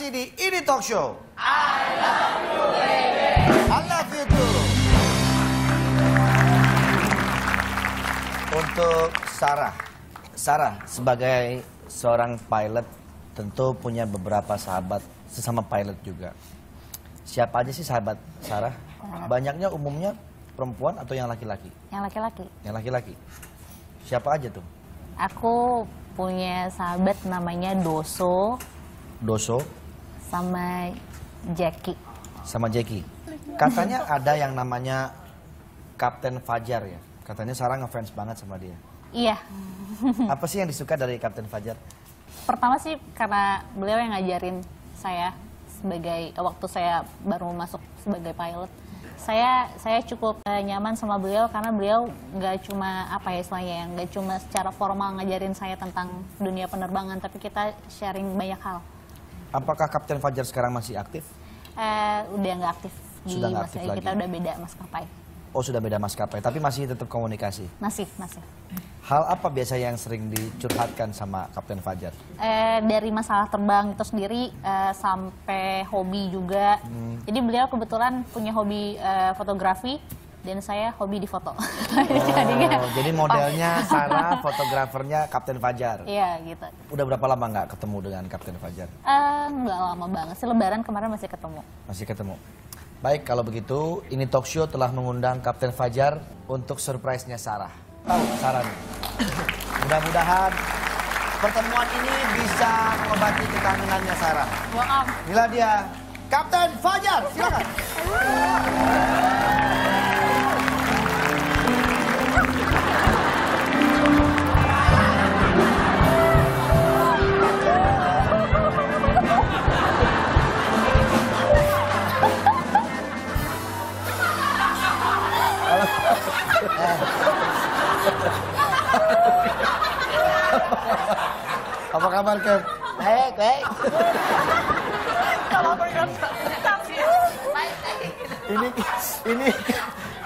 masih di Ini Talk Show. I love you, baby. I love you too. Untuk Sarah sebagai seorang pilot tentu punya beberapa sahabat sesama pilot juga. Siapa aja sih sahabat Sarah? Banyaknya umumnya perempuan atau yang laki-laki? Yang laki-laki. Yang laki-laki. Siapa aja tuh? Aku punya sahabat namanya Doso. Doso. Sama Jackie. Sama Jackie. Katanya ada yang namanya Kapten Fajar ya? Katanya Sarah ngefans banget sama dia. Iya. Apa sih yang disuka dari Kapten Fajar? Pertama sih karena beliau yang ngajarin saya waktu saya baru masuk sebagai pilot. Saya cukup nyaman sama beliau karena beliau nggak cuma nggak cuma secara formal ngajarin saya tentang dunia penerbangan, tapi kita sharing banyak hal. Apakah Kapten Fajar sekarang masih aktif? Udah nggak aktif. Sudah nggak aktif lagi. Kita udah beda maskapai. Oh, sudah beda maskapai, tapi masih tetap komunikasi? Masih. Hal apa biasa yang sering dicurhatkan sama Kapten Fajar? Dari masalah terbang itu sendiri sampai hobi juga. Jadi beliau kebetulan punya hobi fotografi dan saya hobi di foto. Jadi modelnya Sarah, fotografernya Kapten Fajar? Iya gitu. Udah berapa lama nggak ketemu dengan Kapten Fajar? Nggak lama banget sih, Lebaran kemarin masih ketemu. Masih ketemu. Baik, kalau begitu, Ini Talk Show telah mengundang Kapten Fajar untuk surprise-nya Sarah. Tahu Sarah nih. Mudah-mudahan pertemuan ini bisa mengobati kekangenannya Sarah. Maaf. Inilah dia, Kapten Fajar. Silakan. Apa kabar, Cap? Baik.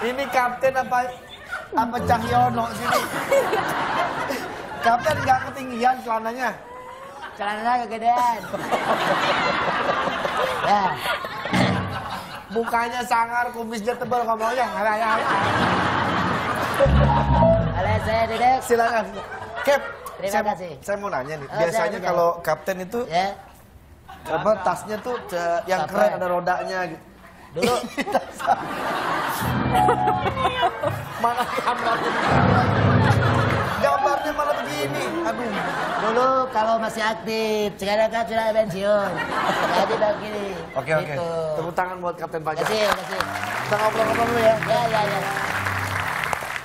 Ini Kapten apa Cahyono sini? Kapten nggak ketinggian celananya? Celana kegedean. Ya. Mukanya sangar, kumisnya tebal, ngomongnya ya. Halo, saya Dedek. Silakan. Cap, Terima kasih. Saya mau nanya nih. Oh, Biasanya saya kalau Kapten itu Ya. tasnya tuh yang keren ada rodanya gitu. Dulu Mana gambarnya? Gambarnya malah begini. Aduh. dulu kalau masih aktif, sekarang kan sudah pensiun. Jadi begini. Oke. Gitu. Tepuk tangan buat Kapten Fajar. Kasih. Kita ngobrol-ngobrol dulu ya. Ya.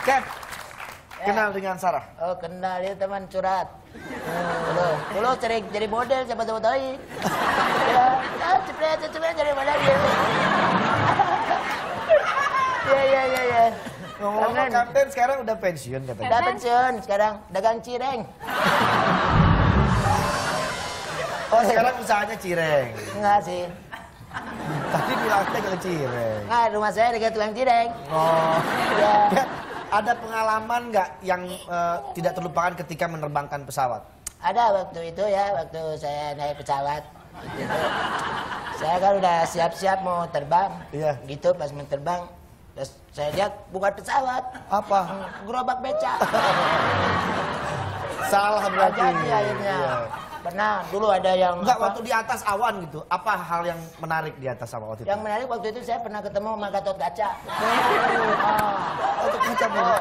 Cap, kenal dengan Sarah? Oh, kenal dia teman curhat. Dulu sering jadi model siapa tahu. Ya, cepet jadi model dia. Ya. Ngomong-ngomong, Kapten sekarang udah pensiun katanya. Udah pensiun, sekarang dagang cireng. Oh, sekarang usahanya cireng. Enggak sih. Tadi bilangnya ke cireng. Nah, rumah saya dekat tukang cireng. Oh. Ya. Cap, ada pengalaman nggak yang tidak terlupakan ketika menerbangkan pesawat? Ada waktu itu ya, waktu saya naik pesawat. Gitu. Saya kan udah siap-siap mau terbang. Iya. Gitu pas mau terbang, terus saya lihat bukan pesawat, Apa? gerobak beca. Salah berarti. Jadi akhirnya. Iya. Pernah dulu ada yang Enggak, waktu di atas awan gitu. Apa hal yang menarik di atas awan waktu itu? Yang menarik waktu itu saya pernah ketemu sama Gatot Kaca. Gatot Kaca dulu.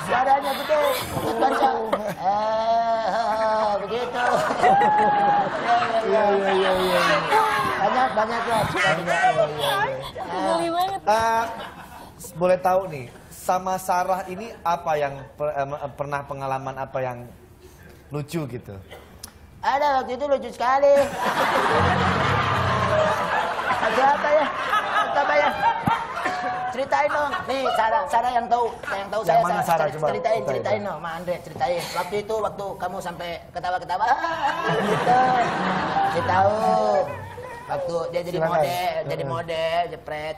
Suaranya gede, Gatot Kaca. Begitu. Iya. Banyak lah. Geli banget. Boleh tahu nih, sama Sarah ini apa yang pernah pengalaman apa yang lucu gitu? Ada waktu itu lucu sekali. Ada apa ya? Ceritain dong. Nih, Sarah yang tahu Yang mana Sarah? Coba ceritain dong, Ma Andre, ceritain. Waktu kamu sampai ketawa-ketawa. Gitu. Kasih tahu. Waktu dia jadi Silakan. model,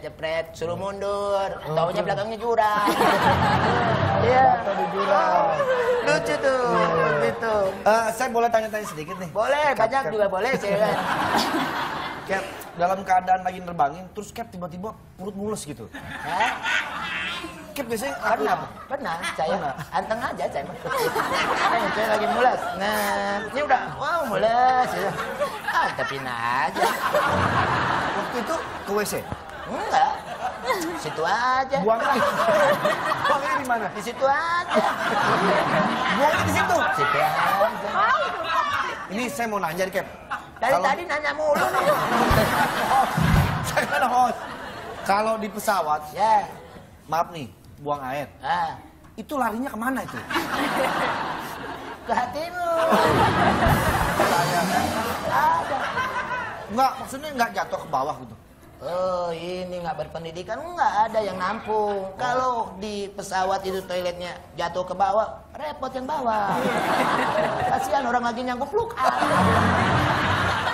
jepret, suruh mundur. Taunya belakangnya jurang. Iya. Jatuh di jurang. Lucu tuh, gitu. Saya boleh tanya-tanya sedikit nih. Boleh, banyak juga boleh, silakan. Cap, dalam keadaan lagi nerbangin, terus Cap tiba-tiba perut mulus gitu. Hah? Cap biasanya Pernah, saya anteng aja saya mah. Saya lagi mulas. Nah, ini udah, wow mulas. Ya. Antepin aja. waktu itu ke WC. Enggak. Situ aja. Buangnya di mana? Di situ aja. Buangnya di situ. Situ aja. Ini saya mau nanya nih, Cap. Dari tadi nanya mulu nih. Saya kan host. Kalau di pesawat, Ya. maaf nih, buang air. Ah, Itu larinya kemana itu? ke hatimu. Ada. Enggak, maksudnya enggak jatuh ke bawah gitu. Oh, ini nggak berpendidikan, nggak ada yang nampung. Kalau di pesawat itu toiletnya jatuh ke bawah, repot yang bawah. Kasihan orang lagi nyangkut look up.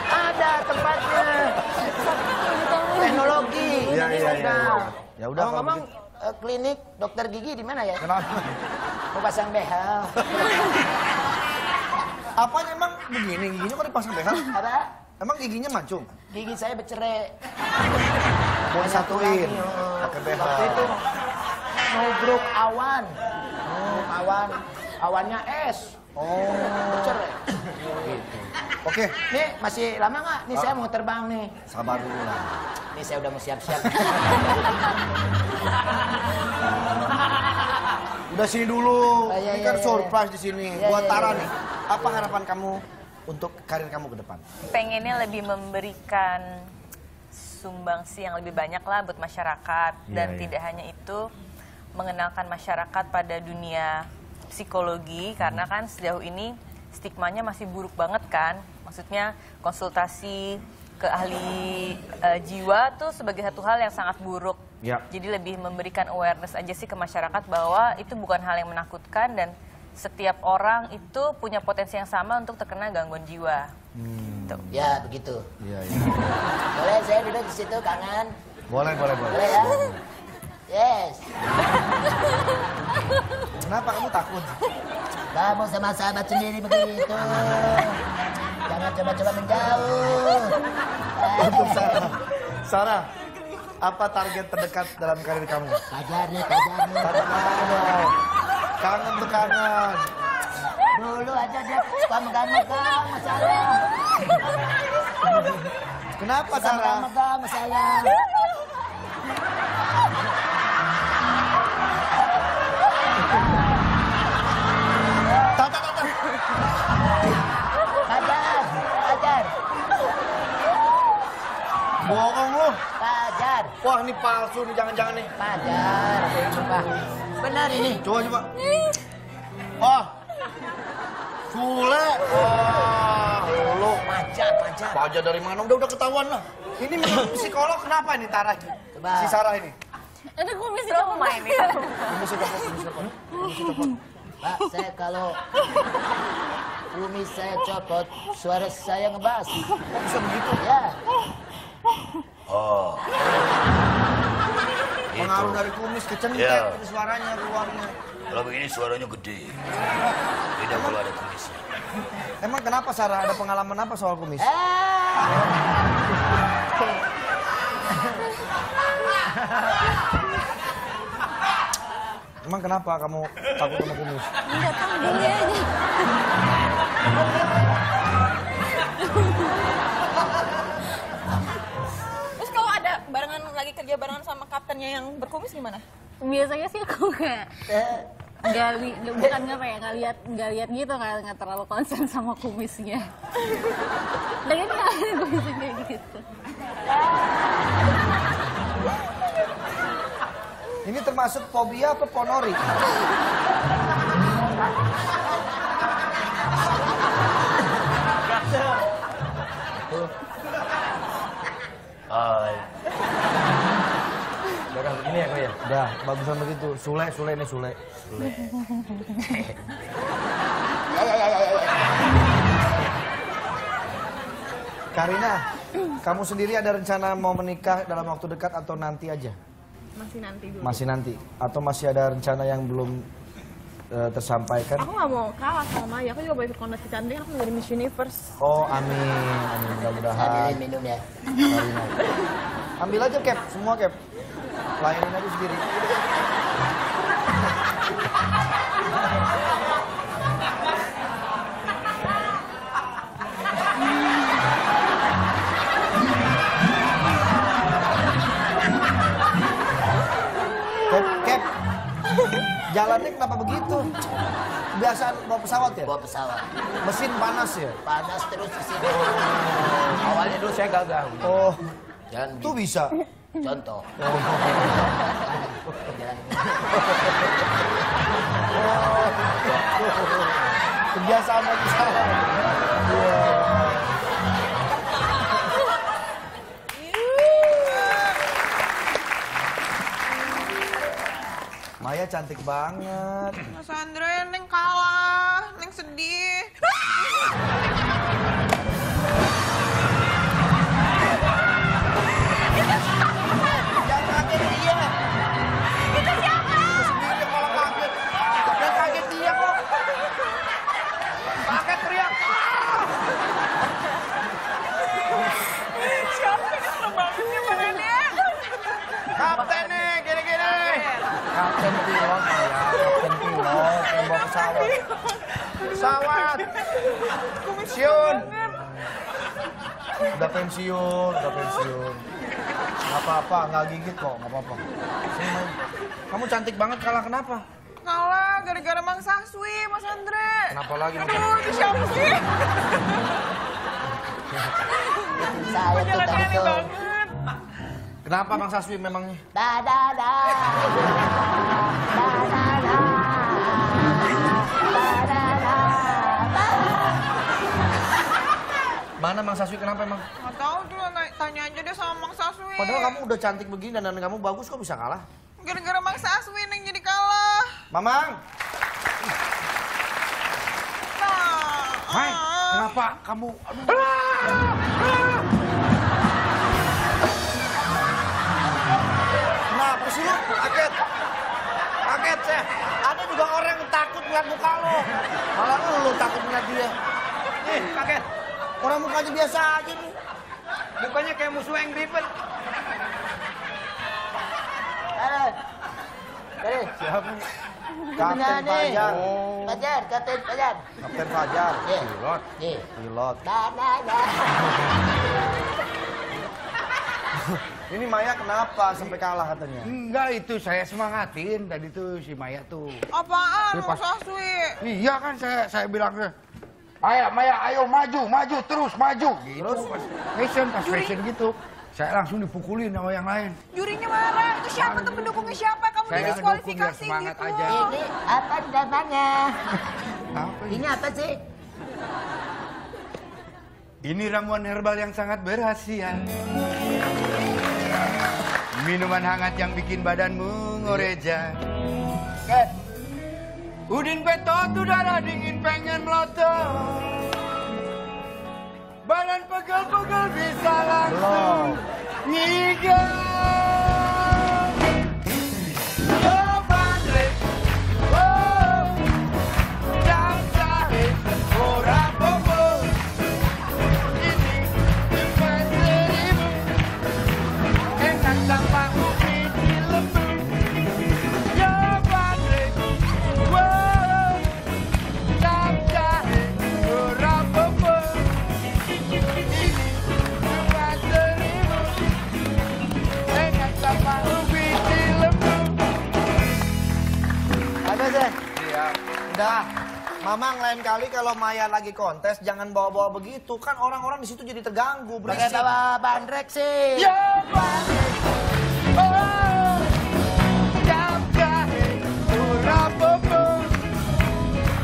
Ada tempatnya. Teknologi. Iya, iya, iya. Ada. Ya udah, kalau Ngomong klinik dokter gigi di mana ya? Kenapa? Mau pasang behel. Apanya emang begini? Giginya kok dipasang behel? Apa? Emang giginya mancung? Gigi saya bercerai. Mau disatuin? Lagi, Pakai behel. Waktu itu mau grup awan. Awan. Awannya es. Oh. Bercerai. Oke, Nih masih lama nggak? Nih saya mau terbang nih. sabar dulu lah. Nih saya udah mau siap-siap. Udah sini dulu. Oh, iya, Ini iya, kan iya. surprise di sini. Iya, Buat iya, Tara iya. nih. Apa harapan kamu untuk karir kamu ke depan? Pengennya lebih memberikan sumbangsi yang lebih banyak lah buat masyarakat. Dan iya. tidak hanya itu, mengenalkan masyarakat pada dunia psikologi. Karena kan sejauh ini stigmanya masih buruk banget kan. Maksudnya konsultasi ke ahli jiwa tuh sebagai satu hal yang sangat buruk. Ya. Jadi lebih memberikan awareness aja sih ke masyarakat bahwa itu bukan hal yang menakutkan dan setiap orang itu punya potensi yang sama untuk terkena gangguan jiwa. Gitu. Ya begitu. Iya, iya. Boleh saya duduk di situ kangen? Boleh. Boleh ya? Yes. Kenapa kamu takut? Kamu sama sahabat sendiri begitu. Jangan coba-coba menjauh. Untuk Sarah, apa target terdekat dalam karir kamu? Kajar nih, kajar nih. Kangen tuh kangen. Dulu aja dia suka megang-megang sama saya. Kenapa Suka Sarah? megang-megang sama saya. Kajar. Bohong lu. Kajar. Wah, ini palsu nih, jangan-jangan nih. Kajar. Coba. Benar ini. Coba. Wah. Sule. Wah, lu. Pajak. Pajak dari mana? Udah ketahuan lah. Ini menurut psikolog kenapa ini Tara? Coba. Si Sarah ini. Ada kumis Trauma ini. Ini si telepon. Pak, saya kalau kumis saya copot, suara saya ngebas. Kok bisa begitu? Ya. Oh, Pengaruh dari kumis kecentek Iya. itu suaranya keluarnya. kalau begini suaranya gede. Tidak perlu ada kumisnya. Emang kenapa Sarah? Ada pengalaman apa soal kumis? Emang kenapa kamu takut sama kumis? Enggak tahu dulu aja. Terus kalau ada barengan lagi kerja barengan sama kaptennya yang berkumis gimana? Biasanya sih aku bukan nggak lihat gitu, nggak terlalu konsen sama kumisnya. Dan ini nggak ada kumisnya kayak gitu. Ini termasuk fobia apa ponori? Udah begini ya kok ya? Udah, bagusan begitu. Sule nih Sule. Karina, kamu sendiri ada rencana mau menikah dalam waktu dekat atau nanti aja? Masih nanti dulu. Masih nanti? Atau masih ada rencana yang belum tersampaikan? Aku nggak mau kalah sama Maya. Aku juga mau ikut kontes kecantikan. Aku mau jadi Miss Universe. Oh, amin. Amin, mudah-mudahan. Ambilin minum ya. Karina. Ambil aja, Cap. Semua, Cap. Layanin aja sendiri. Cap. Jalannya kenapa begitu? Kebiasaan bawa pesawat ya? Bawa pesawat. Mesin panas ya? Panas terus di sini. Awalnya dulu saya gagal. Oh, Jalan itu bisa. contoh. Jalan. Kebiasaan naik pesawat. Maya cantik banget. Mas Andre, Neng kalah. Neng sedih. Jangan kaget dia. Itu siapa? Sendiri kalau kaget. Jangan kaget dia kok. Kaget teriak. Siapa ini serem banget ya, Bang Andre? Kapten nih, gini-gini. Kapten pilot, Maya. Kapten pilot yang bawa pesawat. Pesawat. Pensiun. Udah pensiun, udah pensiun. Gak apa-apa, nggak gigit kok, nggak apa-apa. Sini, Maya. Kamu cantik banget, kalah kenapa? Kalah gara-gara Mang Saswi, Mas Andre. Kenapa lagi? Aduh, itu siapa sih? Saya tuh Jalannya aneh tentu. banget. Kenapa Bang Saswi memangnya? Da da da. Da da da. Da da da. Mana Bang Saswi kenapa emang? Nggak tahu tuh, tanya aja deh sama Mang Saswi. Padahal kamu udah cantik begini dan kamu bagus kok bisa kalah? Gara-gara Mang Saswi Neng jadi kalah. Mamang! Nah, Hai, kenapa kamu? Aduh. Kenapa sih lu? Kaget. Kaget saya. Ada juga orang yang takut ngeliat muka lo. Malah lu takut ngeliat dia. Nih, kaget. Orang mukanya biasa aja nih. Mukanya kayak musuh yang Bird. Siapa? Kapten Fajar. Fajar, Kapten Fajar. Kapten Fajar. Iya. Pilot. Nih. Pilot. Da da da. Ini Maya kenapa sampai kalah katanya? Enggak, itu saya semangatin tadi tuh si Maya tuh. apaan Lepas. Mang Saswi? Iya kan saya bilang ke Maya, ayo maju terus maju. Gitu. Terus? Pas fashion gitu. Saya langsung dipukulin sama yang lain. Jurinya marah. Itu siapa tuh pendukungnya siapa? Kamu Saya didiskualifikasi ngedukung biar semangat gitu. aja. Ini apa namanya? Apa ini? Ini apa sih? Ini ramuan herbal yang sangat berkhasiat. Minuman hangat yang bikin badanmu ngoreja. Udin petot udara dingin pengen melotot. Badan pegel-pegel bisa langsung ngigat. Oh, Bandre. Oh, jam sahih, ora popo. Ini cuma 1000. Enak tanpa ubi di lembu. Ya, Bandre. Oh, jam sahih, ora popo. Ada sih. Iya. Udah. Mamang lain kali kalau Maya lagi kontes jangan bawa-bawa begitu. Kan orang-orang di situ jadi terganggu, Pakai berisik. bawa bandrek sih. Ya, Bandre. Oh, jam sahih, ora popo.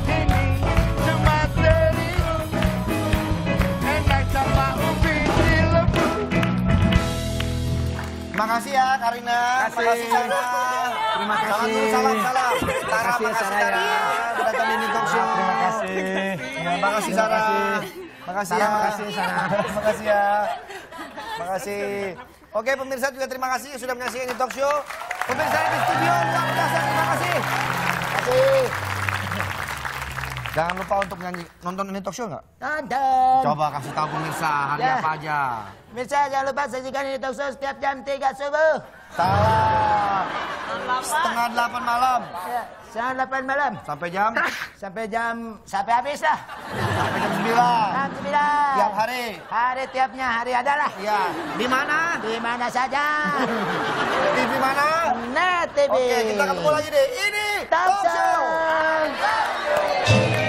Ini cuma 1000. Enak sama ubi di lembu. Makasih ya Karina. Makasih Sarah. Terima kasih. Salam. Sarah, Makasih ya, makasih Sarah, ya. Sarah. Udah datang di Talk Show. Terima kasih. Makasih Sarah. Makasih ya. Makasih, Sarah. Makasih ya. kasih. Oke, pemirsa juga terima kasih sudah menyaksikan ini talk show. Pemirsa di studio luar biasa, terima kasih. Jangan lupa untuk nonton ini talk show nggak? Nonton. Coba kasih tahu pemirsa hari Ya. apa aja. Pemirsa jangan lupa saksikan ini talk show setiap jam 3 subuh. Salah. Setengah 8 malam. Ya, setengah 8 malam. Sampai habis lah. Sampai jam 9. Jam 9. Tiap hari. Tiapnya hari adalah. Iya. Di mana? Di mana saja. TV mana? Net TV. Oke, kita ketemu lagi deh. Ini Talk talk show. show.